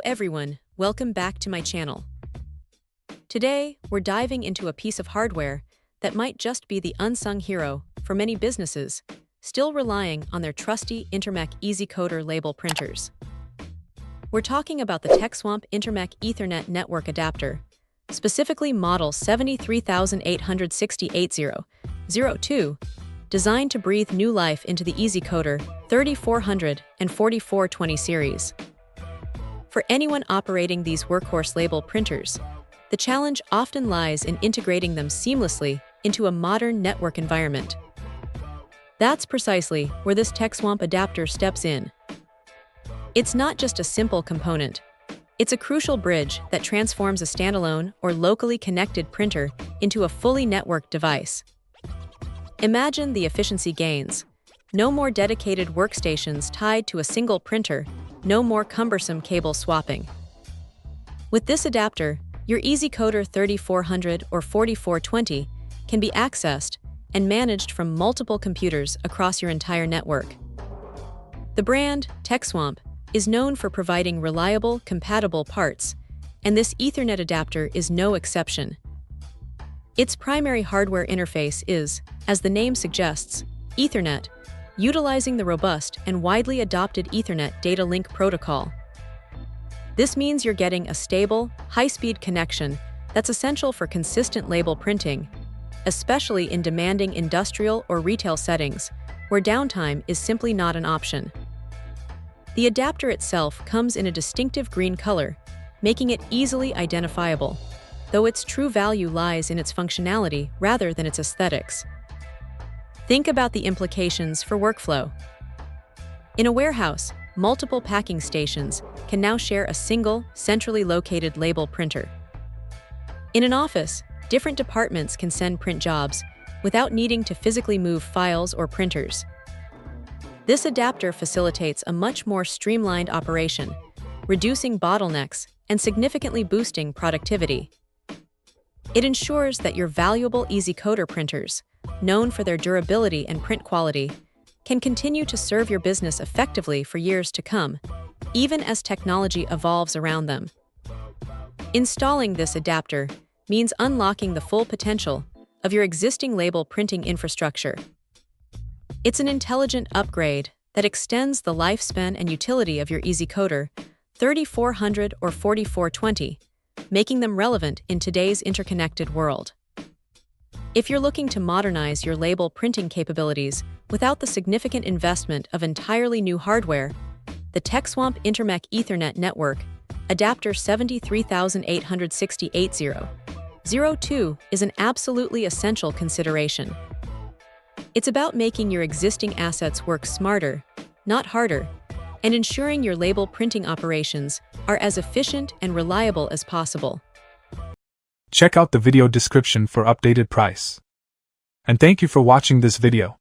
everyone, welcome back to my channel. Today, we're diving into a piece of hardware that might just be the unsung hero for many businesses, still relying on their trusty Intermec EasyCoder label printers. We're talking about the Tekswamp Intermec Ethernet network adapter, specifically model 73860-02, designed to breathe new life into the EasyCoder 3400 and 4420 series. For anyone operating these workhorse label printers, the challenge often lies in integrating them seamlessly into a modern network environment. That's precisely where this Tekswamp adapter steps in. It's not just a simple component. It's a crucial bridge that transforms a standalone or locally connected printer into a fully networked device. Imagine the efficiency gains. No more dedicated workstations tied to a single printer, no more cumbersome cable swapping. With this adapter, your EasyCoder 3400 or 4420 can be accessed and managed from multiple computers across your entire network. The brand, Tekswamp, is known for providing reliable, compatible parts, and this Ethernet adapter is no exception. Its primary hardware interface is, as the name suggests, Ethernet, utilizing the robust and widely adopted Ethernet data link protocol. This means you're getting a stable, high-speed connection that's essential for consistent label printing, especially in demanding industrial or retail settings, where downtime is simply not an option. The adapter itself comes in a distinctive green color, making it easily identifiable, though its true value lies in its functionality rather than its aesthetics. Think about the implications for workflow. In a warehouse, multiple packing stations can now share a single, centrally located label printer. In an office, different departments can send print jobs without needing to physically move files or printers. This adapter facilitates a much more streamlined operation, reducing bottlenecks and significantly boosting productivity. It ensures that your valuable EasyCoder printers, known for their durability and print quality, can continue to serve your business effectively for years to come, even as technology evolves around them. Installing this adapter means unlocking the full potential of your existing label printing infrastructure. It's an intelligent upgrade that extends the lifespan and utility of your EasyCoder 3400 or 4420, making them relevant in today's interconnected world. If you're looking to modernize your label printing capabilities without the significant investment of entirely new hardware, the Tekswamp Intermec Ethernet network adapter 73860-02 is an absolutely essential consideration. It's about making your existing assets work smarter, not harder, and ensuring your label printing operations are as efficient and reliable as possible. Check out the video description for updated price. And thank you for watching this video.